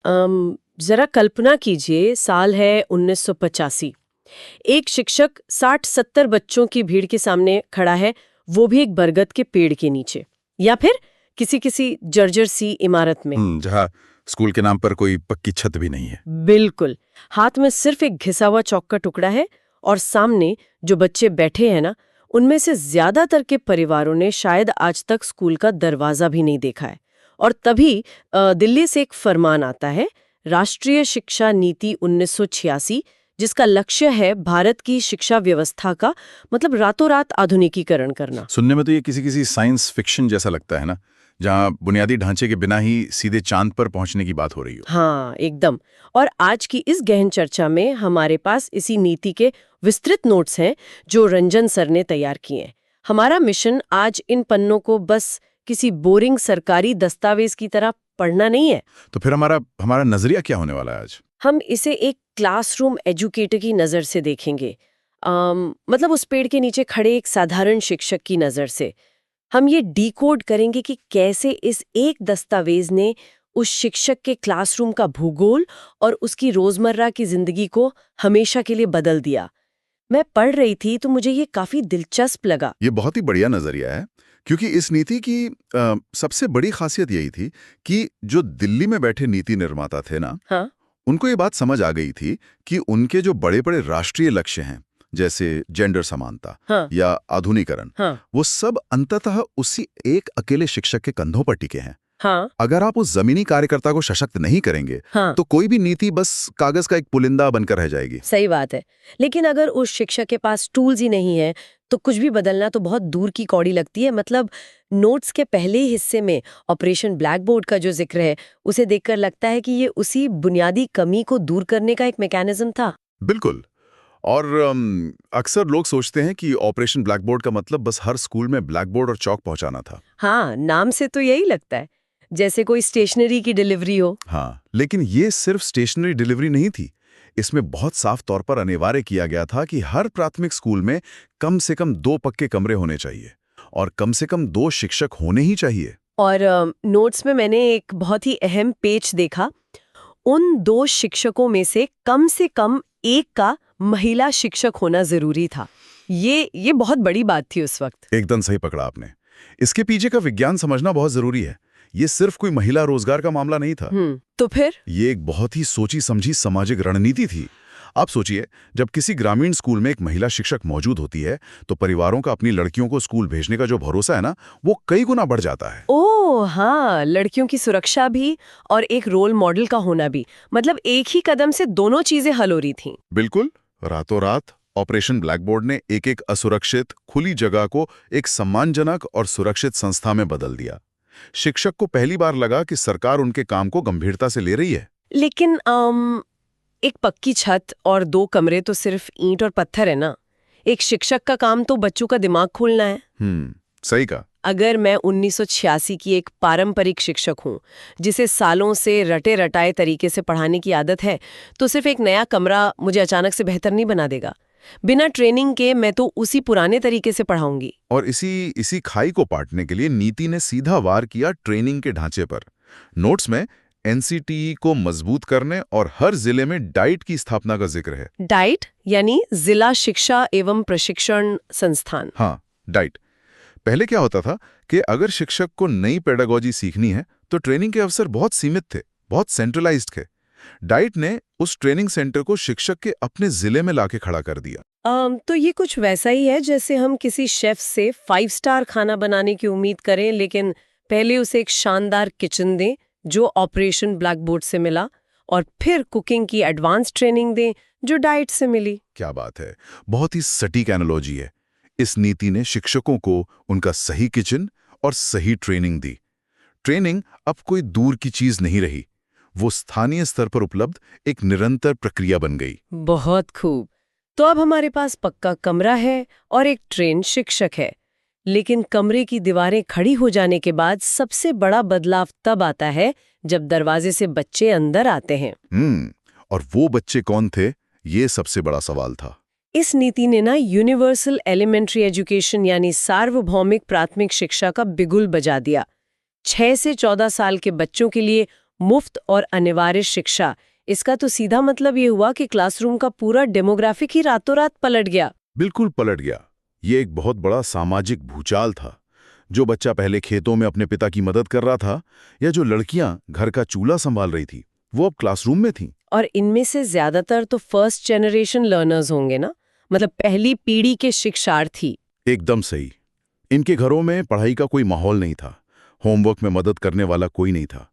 जरा कल्पना कीजिए, साल है 1985। एक शिक्षक 60-70 बच्चों की भीड़ के सामने खड़ा है, वो भी एक बरगद के पेड़ के नीचे, या फिर किसी जर्जर सी इमारत में। जहाँ स्कूल के नाम पर कोई पक्की छत भी नहीं है। बिल्कुल। हाथ में सिर्फ एक घिसा हुआ चौक का टुकड़ा है, और सामने जो बच्चे बैठे हैं ना, उनमें से ज्यादातर के परिवारों ने शायद आज तक स्कूल का दरवाजा भी नहीं देखा है। और तभी दिल्ली से एक फरमान आता है, राष्ट्रीय शिक्षा नीति 1986, जिसका लक्ष्य है भारत की शिक्षा व्यवस्था का मतलब रातों रात आधुनिकीकरण करना। सुनने में तो ये किसी साइंस फिक्शन जैसा लगता है ना, जहाँ बुनियादी ढांचे के बिना ही सीधे चांद पर पहुंचने की बात हो रही हो। हाँ, एकदम। और आज की इस गहन चर्चा में हमारे पास इसी नीति के विस्तृत नोट्स हैं जो रंजन सर ने तैयार किए हैं। हमारा मिशन आज इन पन्नों को बस किसी बोरिंग सरकारी दस्तावेज की तरह पढ़ना नहीं है। तो फिर हमारा नजरिया क्या होने वाला है आज? हम इसे एक क्लासरूम एजुकेटर की नज़र से देखेंगे। मतलब उस पेड़ के नीचे खड़े एक साधारण शिक्षक की नज़र से हम ये डिकोड करेंगे कि कैसे इस एक दस्तावेज ने उस शिक्षक के क्लासरूम का भूगोल और उसकी रोजमर्रा की जिंदगी को हमेशा के लिए बदल दिया। मैं पढ़ रही थी तो मुझे ये काफी दिलचस्प लगा। ये बहुत ही बढ़िया नजरिया है, क्योंकि इस नीति की सबसे बड़ी खासियत यही थी कि जो दिल्ली में बैठे नीति निर्माता थे ना, हाँ? उनको ये बात समझ आ गई थी कि उनके जो बड़े बड़े राष्ट्रीय लक्ष्य हैं, जैसे जेंडर समानता, हाँ? या आधुनिकरण, हाँ? वो सब अंततः उसी एक अकेले शिक्षक के कंधों पर टिके हैं। हाँ? अगर आप उस जमीनी कार्यकर्ता को सशक्त नहीं करेंगे, हाँ? तो कोई भी नीति बस कागज का एक पुलिंदा बनकर रह जाएगी। सही बात है। लेकिन अगर उस शिक्षक के पास टूल्स ही नहीं है तो कुछ भी बदलना तो बहुत दूर की कौड़ी लगती है। मतलब नोट्स के पहले हिस्से में ऑपरेशन ब्लैक बोर्ड का जो जिक्र है, उसे देखकर लगता है कि ये उसी बुनियादी कमी को दूर करने का एक मैकेनिज्म था। बिल्कुल। और अक्सर लोग सोचते हैं कि ऑपरेशन ब्लैक बोर्ड का मतलब बस हर स्कूल में ब्लैक बोर्ड और चौक पहुंचाना था। हाँ, नाम से तो यही लगता है, जैसे कोई स्टेशनरी की डिलीवरी हो। हाँ, लेकिन ये सिर्फ स्टेशनरी डिलीवरी नहीं थी। इसमें बहुत साफ तौर पर अनिवार्य किया गया था कि हर प्राथमिक स्कूल में कम से कम 2 पक्के कमरे होने चाहिए और कम से कम 2 शिक्षक होने ही चाहिए। और नोट्स में मैंने एक बहुत ही अहम पेज देखा। उन 2 शिक्षकों में से कम एक का महिला शिक्षक होना जरूरी था। ये बहुत बड़ी बात थी उस वक्त। एकदम सही पकड़ा आपने। इसके पीछे का विज्ञान समझना बहुत जरूरी है। ये सिर्फ कोई महिला रोजगार का मामला नहीं था। तो फिर ये एक बहुत ही सोची समझी सामाजिक रणनीति थी। आप सोचिए, जब किसी ग्रामीण स्कूल में एक महिला शिक्षक मौजूद होती है, तो परिवारों का अपनी लड़कियों को स्कूल भेजने का जो भरोसा है ना, वो कई गुना बढ़ जाता है। ओह हाँ, लड़कियों की सुरक्षा भी और एक रोल मॉडल का होना भी। मतलब एक ही कदम से दोनों चीजें हल हो रही थीं। बिल्कुल। रातों रात ऑपरेशन ब्लैक बोर्ड ने एक असुरक्षित खुली जगह को एक सम्मानजनक और सुरक्षित संस्था में बदल दिया। शिक्षक को पहली बार लगा कि सरकार उनके काम को गंभीरता से ले रही है। लेकिन एक पक्की छत और 2 कमरे तो सिर्फ ईंट और पत्थर है ना। एक शिक्षक का काम तो बच्चों का दिमाग खोलना है। सही कहा। अगर मैं 1986 की एक पारंपरिक शिक्षक हूँ जिसे सालों से रटे रटाए तरीके से पढ़ाने की आदत है, तो सिर्फ एक नया कमरा मुझे अचानक से बेहतर नहीं बना देगा। बिना ट्रेनिंग के मैं तो उसी पुराने तरीके से पढ़ाऊंगी। और इसी खाई को पाटने के लिए नीति ने सीधा वार किया ट्रेनिंग के ढांचे पर। नोट्स में एनसीटीई को मजबूत करने और हर जिले में डाइट की स्थापना का जिक्र है। डाइट यानी जिला शिक्षा एवं प्रशिक्षण संस्थान। हाँ, डाइट। पहले क्या होता था कि अगर शिक्षक को नई पेडागोजी सीखनी है तो ट्रेनिंग के अवसर बहुत सीमित थे, बहुत सेंट्रलाइज्ड थे। डाइट ने उस ट्रेनिंग सेंटर को शिक्षक के अपने जिले में लाके खड़ा कर दिया। तो ये कुछ वैसा ही है जैसे हम किसी शेफ से 5 स्टार खाना बनाने की उम्मीद करें, लेकिन पहले उसे एक शानदार किचन दें जो ऑपरेशन ब्लैक बोर्ड से मिला, और फिर कुकिंग की एडवांस ट्रेनिंग दें जो डाइट से मिली। क्या बात है, बहुत ही सटीक एनालॉजी है। इस नीति ने शिक्षकों को उनका सही किचन और सही ट्रेनिंग दी। ट्रेनिंग अब कोई दूर की चीज नहीं रही, वो स्थानीय स्तर पर उपलब्ध एक निरंतर प्रक्रिया बन गई। बहुत खूब। तो अब हमारे पास पक्का कमरा है और एक ट्रेन शिक्षक है, लेकिन कमरे की दीवारें खड़ी हो जाने के बाद सबसे बड़ा बदलाव तब आता है जब दरवाजे से बच्चे अंदर आते हैं। और वो बच्चे कौन थे, ये सबसे बड़ा सवाल था। इस नीति ने ना यूनिवर्सल एलिमेंट्री एजुकेशन यानी सार्वभौमिक प्राथमिक शिक्षा का बिगुल बजा दिया। 6 से 14 साल के बच्चों के लिए मुफ्त और अनिवार्य शिक्षा, इसका तो सीधा मतलब ये हुआ कि क्लासरूम का पूरा डेमोग्राफिक ही रातों रात पलट गया। बिल्कुल पलट गया। ये एक बहुत बड़ा सामाजिक भूचाल था। जो बच्चा पहले खेतों में अपने पिता की मदद कर रहा था या जो लड़कियां घर का चूल्हा संभाल रही थी, वो अब क्लासरूम में थीं। और इनमें से ज्यादातर तो फर्स्ट जनरेशन लर्नर्स होंगे ना, मतलब पहली पीढ़ी के शिक्षार्थी। एकदम सही। इनके घरों में पढ़ाई का कोई माहौल नहीं था, होमवर्क में मदद करने वाला कोई नहीं था।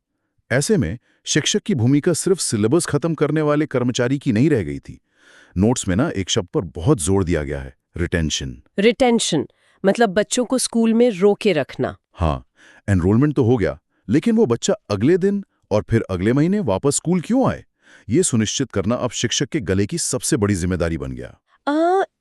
ऐसे में शिक्षक की भूमिका सिर्फ सिलेबस खत्म करने वाले कर्मचारी की नहीं रह गई थी। नोट्स में ना एक शब्द पर बहुत जोर दिया गया है, रिटेंशन। रिटेंशन मतलब बच्चों को स्कूल में रोके रखना। हाँ, एनरोलमेंट तो हो गया, लेकिन वो बच्चा अगले दिन और फिर अगले महीने वापस स्कूल क्यों आए, ये सुनिश्चित करना अब शिक्षक के गले की सबसे बड़ी जिम्मेदारी बन गया।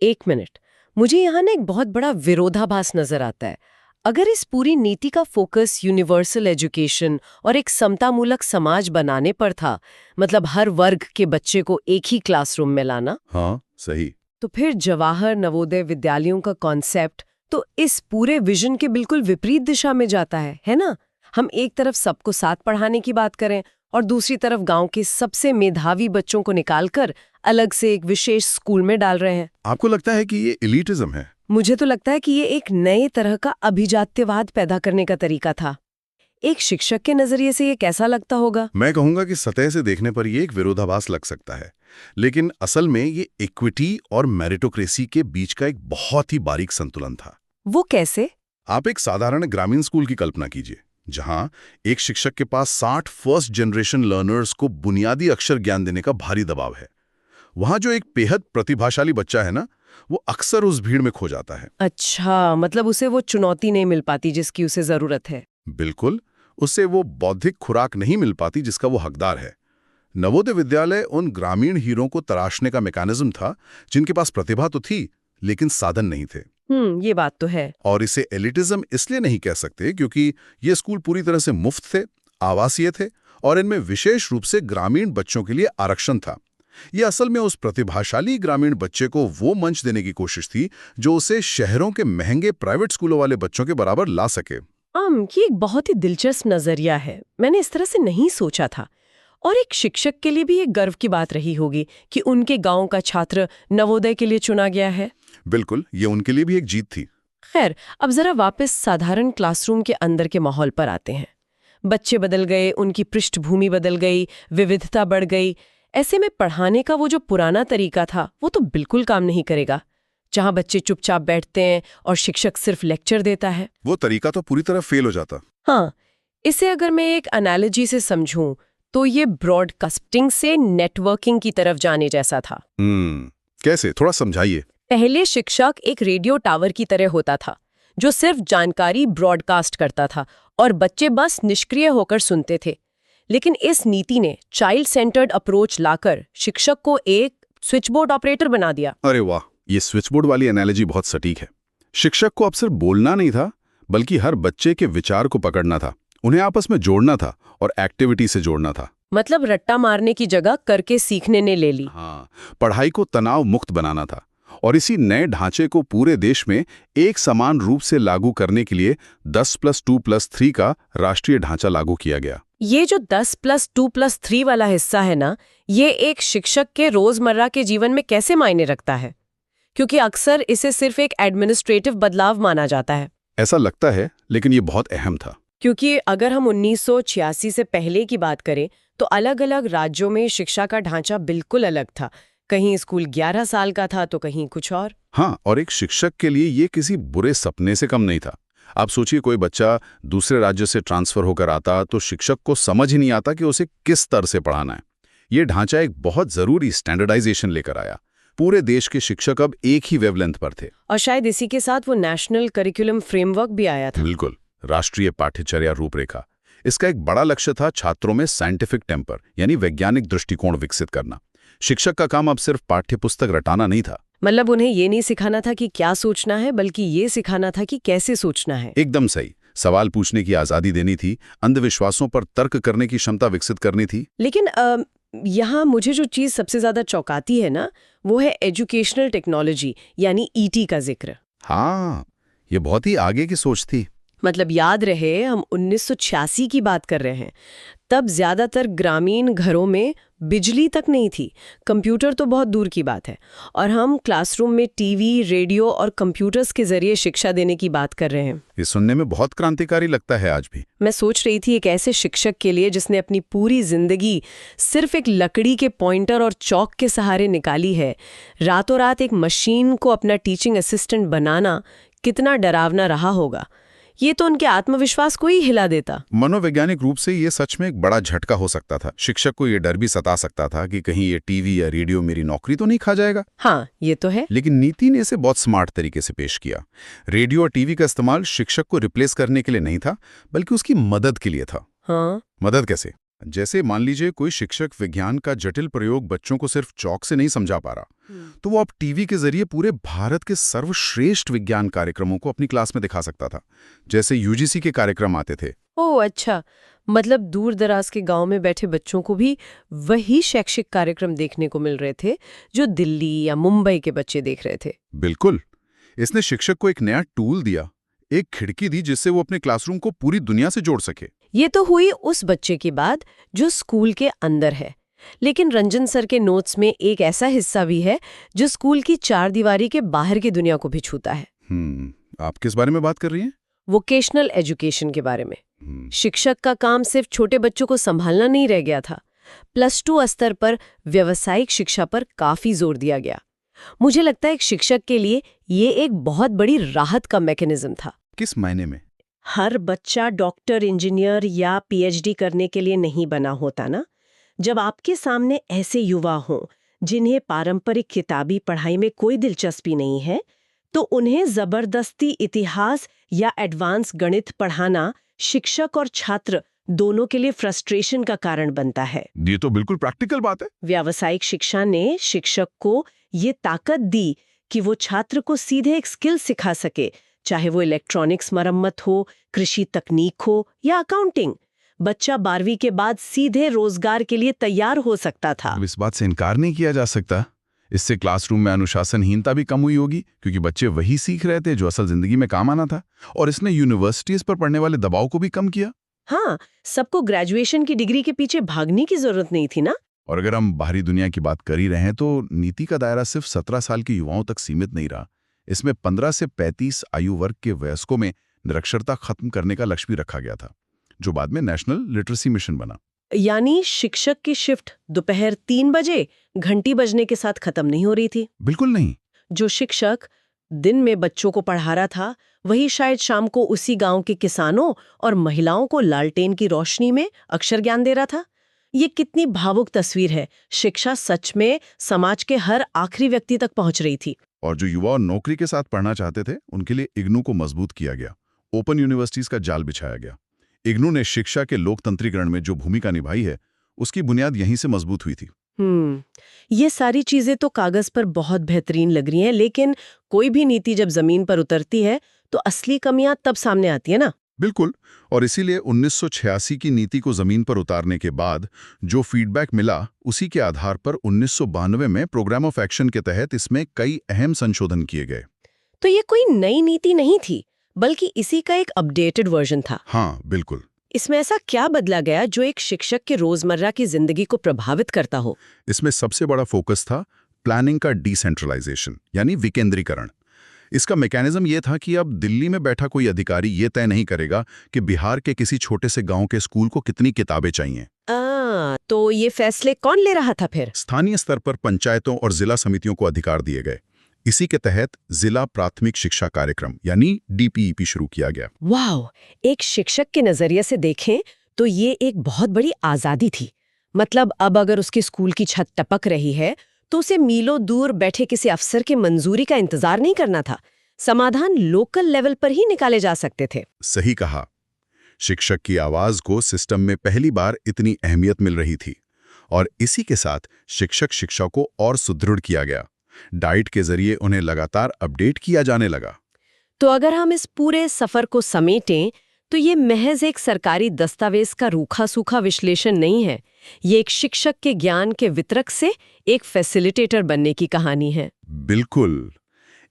एक मिनट, मुझे यहाँ ना एक बहुत बड़ा विरोधाभास नजर आता है। अगर इस पूरी नीति का फोकस यूनिवर्सल एजुकेशन और एक समतामूलक समाज बनाने पर था, मतलब हर वर्ग के बच्चे को एक ही क्लासरूम में लाना, हाँ सही, तो फिर जवाहर नवोदय विद्यालयों का कॉन्सेप्ट तो इस पूरे विजन के बिल्कुल विपरीत दिशा में जाता है ना? हम एक तरफ सबको साथ पढ़ाने की बात करें और दूसरी तरफ गांव के सबसे मेधावी बच्चों को निकालकर अलग से एक विशेष स्कूल में डाल रहे हैं। आपको लगता है कि ये एलिटिज्म है? मुझे तो लगता है कि ये एक नए तरह का अभिजात्यवाद पैदा करने का तरीका था। एक शिक्षक के नजरिए से ये कैसा लगता होगा? मैं कहूंगा कि सतह से देखने पर ये एक विरोधाभास लग सकता है, लेकिन असल में ये इक्विटी और मेरिटोक्रेसी के बीच का एक बहुत ही बारीक संतुलन था। वो कैसे? आप एक साधारण ग्रामीण स्कूल की कल्पना कीजिए, जहां एक शिक्षक के पास 60 फर्स्ट जनरेशन लर्नर्स को बुनियादी अक्षर ज्ञान देने का भारी दबाव है। वहां जो एक बेहद प्रतिभाशाली बच्चा है ना, वो अक्सर उस भीड़ में खो जाता है। अच्छा, मतलब उसे वो चुनौती नहीं मिल पाती जिसकी उसे जरूरत है। बिल्कुल, उससे वो बौद्धिक खुराक नहीं मिल पाती जिसका वो हकदार है। नवोदय विद्यालय उन ग्रामीण हीरों को तराशने का मैकेनिज्म था जिनके पास प्रतिभा तो थी लेकिन साधन नहीं थे। ये बात तो है। और इसे एलिटिज्म इसलिए नहीं कह सकते क्योंकि ये स्कूल पूरी तरह से मुफ्त थे, आवासीय थे और इनमें विशेष रूप से ग्रामीण बच्चों के लिए आरक्षण था। ये असल में उस प्रतिभाशाली ग्रामीण बच्चे को वो मंच देने की कोशिश थी जो उसे शहरों के महंगे प्राइवेट स्कूलों वाले बच्चों के बराबर ला सके। ये एक बहुत ही दिलचस्प नजरिया है, मैंने इस तरह से नहीं सोचा था। और एक शिक्षक के लिए भी एक गर्व की बात रही होगी कि उनके गांव का छात्र नवोदय के लिए चुना गया है। बिल्कुल, ये उनके लिए भी एक जीत थी। खैर, अब जरा वापस साधारण क्लासरूम के अंदर के माहौल पर आते हैं। बच्चे बदल गए, उनकी पृष्ठभूमि बदल गई, विविधता बढ़ गई। ऐसे में पढ़ाने का वो जो पुराना तरीका था वो तो बिल्कुल काम नहीं करेगा, जहां बच्चे चुपचाप बैठते हैं और शिक्षक सिर्फ लेक्चर देता है। वो तरीका तो पूरी तरह फेल हो जाता। हाँ, इसे अगर मैं एक एनालॉजी से समझूं तो ये ब्रॉडकास्टिंग से नेटवर्किंग की तरफ जाने जैसा था। कैसे, थोड़ा समझाइए। पहले शिक्षक एक रेडियो टावर की तरह होता था जो सिर्फ जानकारी ब्रॉडकास्ट करता था और बच्चे बस निष्क्रिय होकर सुनते थे। लेकिन इस नीति ने चाइल्ड सेंटर्ड अप्रोच लाकर शिक्षक को एक स्विचबोर्ड ऑपरेटर बना दिया। अरे वाह, ये स्विचबोर्ड वाली एनालॉजी बहुत सटीक है। शिक्षक को अब सिर्फ बोलना नहीं था, बल्कि हर बच्चे के विचार को पकड़ना था, उन्हें आपस में जोड़ना था और एक्टिविटी से जोड़ना था। मतलब रट्टा मारने की जगह करके सीखने ने ले ली। हाँ, पढ़ाई को तनाव मुक्त बनाना था। और इसी नए ढांचे को पूरे देश में एक समान रूप से लागू करने के लिए 10+2+3 का राष्ट्रीय ढांचा लागू किया गया। ये जो 10+2+3 वाला हिस्सा है ना, ये एक शिक्षक के रोजमर्रा के जीवन में कैसे मायने रखता है? क्योंकि अक्सर इसे सिर्फ एक एडमिनिस्ट्रेटिव बदलाव माना जाता है। ऐसा लगता है, लेकिन ये बहुत अहम था। क्योंकि अगर हम 1986 से पहले की बात करें तो अलग अलग राज्यों में शिक्षा का ढांचा बिल्कुल अलग था। कहीं स्कूल 11 साल का था तो कहीं कुछ और। हाँ, और एक शिक्षक के लिए ये किसी बुरे सपने से कम नहीं था। आप सोचिए, कोई बच्चा दूसरे राज्य से ट्रांसफर होकर आता तो शिक्षक को समझ ही नहीं आता कि उसे किस स्तर से पढ़ाना है। ये ढांचा एक बहुत जरूरी स्टैंडर्डाइजेशन लेकर आया। पूरे देश के शिक्षक अब एक ही वेवलेंथ पर थे। और शायद इसी के साथ वो नेशनल करिकुलम फ्रेमवर्क भी आया था। बिल्कुल, राष्ट्रीय पाठ्यचर्या रूपरेखा। इसका एक बड़ा लक्ष्य था छात्रों में साइंटिफिक टेम्पर यानी वैज्ञानिक दृष्टिकोण विकसित करना। शिक्षक का काम अब सिर्फ पाठ्यपुस्तक रटाना नहीं था। मतलब उन्हें ये नहीं सिखाना था कि क्या सोचना है, बल्कि ये सिखाना था कि कैसे सोचना है। एकदम सही। सवाल पूछने की आजादी देनी थी, अंधविश्वासों पर तर्क करने की क्षमता विकसित करनी थी। लेकिन यहाँ मुझे जो चीज सबसे ज्यादा चौंकाती है ना, वो है एजुकेशनल टेक्नोलॉजी यानी ईटी का जिक्र। हाँ, ये बहुत ही आगे की सोच थी। मतलब याद रहे हम 1986 की बात कर रहे हैं। तब ज्यादातर ग्रामीण घरों में बिजली तक नहीं थी, कंप्यूटर तो बहुत दूर की बात है, और हम क्लासरूम में टीवी, रेडियो और कंप्यूटर्स के जरिए शिक्षा देने की बात कर रहे हैं। ये सुनने में बहुत क्रांतिकारी लगता है आज भी। मैं सोच रही थी एक ऐसे शिक्षक के लिए जिसने अपनी पूरी जिंदगी सिर्फ एक लकड़ी के पॉइंटर और चौक के सहारे निकाली है, रातों रात एक मशीन को अपना टीचिंग असिस्टेंट बनाना कितना डरावना रहा होगा। ये तो उनके आत्मविश्वास को ही हिला देता। मनोवैज्ञानिक रूप से ये सच में एक बड़ा झटका हो सकता था। शिक्षक को ये डर भी सता सकता था कि कहीं ये टीवी या रेडियो मेरी नौकरी तो नहीं खा जाएगा। हाँ, ये तो है। लेकिन नीति ने इसे बहुत स्मार्ट तरीके से पेश किया। रेडियो और टीवी का इस्तेमाल शिक्षक को रिप्लेस करने के लिए नहीं था, बल्कि उसकी मदद के लिए था। हाँ, मदद कैसे? जैसे मान लीजिए कोई शिक्षक विज्ञान का जटिल प्रयोग बच्चों को सिर्फ चौक से नहीं समझा पा रहा, तो वो अब टीवी के जरिए पूरे भारत के सर्वश्रेष्ठ विज्ञान कार्यक्रमों को अपनी क्लास में दिखा सकता था, जैसे यूजीसी के कार्यक्रम आते थे। ओह अच्छा, मतलब दूर दराज के गांव में बैठे बच्चों को भी वही शैक्षिक कार्यक्रम देखने को मिल रहे थे जो दिल्ली या मुंबई के बच्चे देख रहे थे। बिल्कुल। इसने शिक्षक को एक नया टूल दिया, एक खिड़की दी जिससे वो अपने क्लासरूम को पूरी दुनिया से जोड़ सके। ये तो हुई उस बच्चे की बात जो स्कूल के अंदर है, लेकिन रंजन सर के नोट्स में एक ऐसा हिस्सा भी है जो स्कूल की चार दीवारी के बाहर की दुनिया को भी छूता है। आप किस बारे में बात कर रही हैं? वोकेशनल एजुकेशन के बारे में। शिक्षक का काम सिर्फ छोटे बच्चों को संभालना नहीं रह गया था। +2 स्तर पर व्यावसायिक शिक्षा पर काफी जोर दिया गया। मुझे लगता है एक शिक्षक के लिए ये एक बहुत बड़ी राहत का मैकेनिज्म था। किस मायने में? हर बच्चा डॉक्टर, इंजीनियर या पीएचडी करने के लिए नहीं बना होता ना। जब आपके सामने ऐसे युवा हों जिन्हें पारंपरिक किताबी पढ़ाई में कोई दिलचस्पी नहीं है, तो उन्हें जबरदस्ती इतिहास या एडवांस गणित पढ़ाना शिक्षक और छात्र दोनों के लिए फ्रस्ट्रेशन का कारण बनता है। ये तो बिल्कुल प्रैक्टिकल बात है। व्यावसायिक शिक्षा ने शिक्षक को ये ताकत दी कि वो छात्र को सीधे एक स्किल सिखा सके, चाहे वो इलेक्ट्रॉनिक्स मरम्मत हो, कृषि तकनीक हो या अकाउंटिंग। बच्चा 12वीं के बाद सीधे रोजगार के लिए तैयार हो सकता था। अब इस बात से इनकार नहीं किया जा सकता। इससे क्लासरूम में अनुशासनहीनता भी कम हुई होगी, क्योंकि बच्चे वही सीख रहे थे जो असल जिंदगी में काम आना था। और इसने यूनिवर्सिटीज पर पढ़ने वाले दबाव को भी कम किया। हाँ, सबको ग्रेजुएशन की डिग्री के पीछे भागने की जरूरत नहीं थी ना। और अगर हम बाहरी दुनिया की बात कर ही रहे हैं, तो नीति का दायरा सिर्फ 17 साल के युवाओं तक सीमित नहीं रहा। इसमें 15 से 35 आयु वर्ग के वयस्कों में निरक्षरता खत्म करने का लक्ष्य भी रखा गया था, जो बाद में नेशनल लिटरेसी मिशन बना। यानी शिक्षक की शिफ्ट दोपहर 3 बजे घंटी बजने के साथ खत्म नहीं हो रही थी। बिल्कुल नहीं। जो शिक्षक दिन में बच्चों को पढ़ा रहा था, वही शायद शाम को उसी गांव के किसानों और महिलाओं को लालटेन की रोशनी में अक्षर ज्ञान दे रहा था। ये कितनी भावुक तस्वीर है। शिक्षा सच में समाज के हर आखिरी व्यक्ति तक पहुंच रही थी। और जो युवा नौकरी के साथ पढ़ना चाहते थे, उनके लिए इग्नू को मजबूत किया गया। ओपन यूनिवर्सिटीज का जाल बिछाया गया। इग्नू ने शिक्षा के लोकतंत्रीकरण में जो भूमिका निभाई है, उसकी बुनियाद यहीं से मजबूत हुई थी। ये सारी चीजें तो कागज पर बहुत बेहतरीन लग रही हैं, लेकिन कोई भी नीति जब जमीन पर उतरती है तो असली कमियां तब सामने आती है ना। बिल्कुल। और इसीलिए 1986 की नीति को जमीन पर उतारने के बाद जो फीडबैक मिला, उसी के आधार पर 1992 में प्रोग्राम ऑफ एक्शन के तहत इसमें कई अहम संशोधन किए गए। तो ये कोई नई नीति नहीं थी, बल्कि इसी का एक अपडेटेड वर्जन था। हाँ, बिल्कुल। इसमें ऐसा क्या बदला गया जो एक शिक्षक के रोजमर्रा की जिंदगी को प्रभावित करता हो? इसमें सबसे बड़ा फोकस था प्लानिंग का डिसेंट्रलाइजेशन, यानी विकेंद्रीकरण। इसका मैकेनिज्म ये था कि अब दिल्ली में बैठा कोई अधिकारी ये तय नहीं करेगा कि बिहार के किसी छोटे से गांव के स्कूल को कितनी किताबें चाहिए। तो ये फैसले कौन ले रहा था फिर? स्थानीय स्तर पर पंचायतों और जिला समितियों को अधिकार दिए गए। इसी के तहत जिला प्राथमिक शिक्षा कार्यक्रम यानी डीपीईपी शुरू किया गया। वाह! एक शिक्षक के नजरिए से देखें तो ये एक बहुत बड़ी आजादी थी। मतलब अब अगर उसके स्कूल की छत टपक रही है तो उसे मीलों दूर बैठे किसी अफसर के मंजूरी का इंतजार नहीं करना था। समाधान लोकल लेवल पर ही निकाले जा सकते थे। सही कहा। शिक्षक की आवाज को सिस्टम में पहली बार इतनी अहमियत मिल रही थी, और इसी के साथ शिक्षक शिक्षा को और सुदृढ़ किया गया। डाइट के जरिए उन्हें लगातार अपडेट किया जाने लगा। तो अगर हम इस पूरे सफर को समेटें तो ये महज एक सरकारी दस्तावेज का रूखा सूखा विश्लेषण नहीं है। ये एक शिक्षक के ज्ञान के वितरक से एक फैसिलिटेटर बनने की कहानी है। बिल्कुल।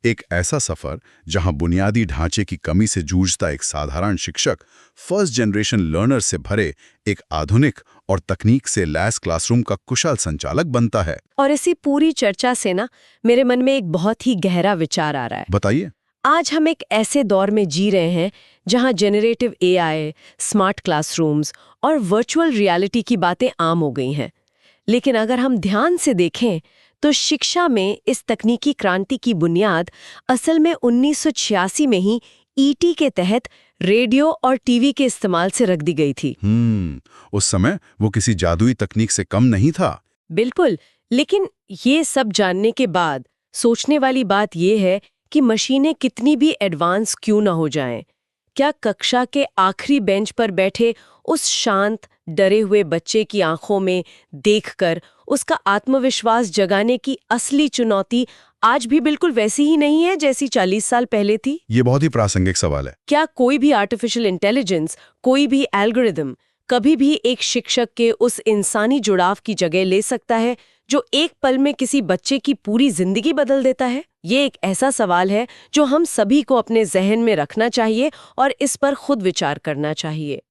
एक ऐसा सफर जहां बुनियादी ढांचे की कमी से जूझता एक साधारण शिक्षक फर्स्ट जनरेशन लर्नर से भरे एक आधुनिक और तकनीक से लैस क्लासरूम का कुशल संचालक बनता है। और इसी पूरी चर्चा से ना मेरे मन में एक बहुत ही गहरा विचार आ रहा है। बताइए। आज हम एक ऐसे दौर में जी रहे हैं जहां जेनरेटिव एआई, स्मार्ट क्लासरूम्स और वर्चुअल रियलिटी की बातें आम हो गई हैं। लेकिन अगर हम ध्यान से देखें तो शिक्षा में इस तकनीकी क्रांति की बुनियाद असल में 1986 में ही ईटी के तहत रेडियो और टीवी के इस्तेमाल से रख दी गई थी। उस समय वो किसी जादुई तकनीक से कम नहीं था। बिल्कुल, लेकिन ये सब जानने के बाद सोचने वाली बात ये है कि मशीनें कितनी भी एडवांस क्यों ना हो जाएं, क्या कक्षा के आखिरी बेंच पर बैठे उस शांत डरे हुए बच्चे की आंखों में देखकर उसका आत्मविश्वास जगाने की असली चुनौती आज भी बिल्कुल वैसी ही नहीं है जैसी 40 साल पहले थी? ये बहुत ही प्रासंगिक सवाल है। क्या कोई भी आर्टिफिशियल इंटेलिजेंस, कोई भी एल्गोरिदम कभी भी एक शिक्षक के उस इंसानी जुड़ाव की जगह ले सकता है जो एक पल में किसी बच्चे की पूरी जिंदगी बदल देता है? ये एक ऐसा सवाल है जो हम सभी को अपने जहन में रखना चाहिए और इस पर खुद विचार करना चाहिए।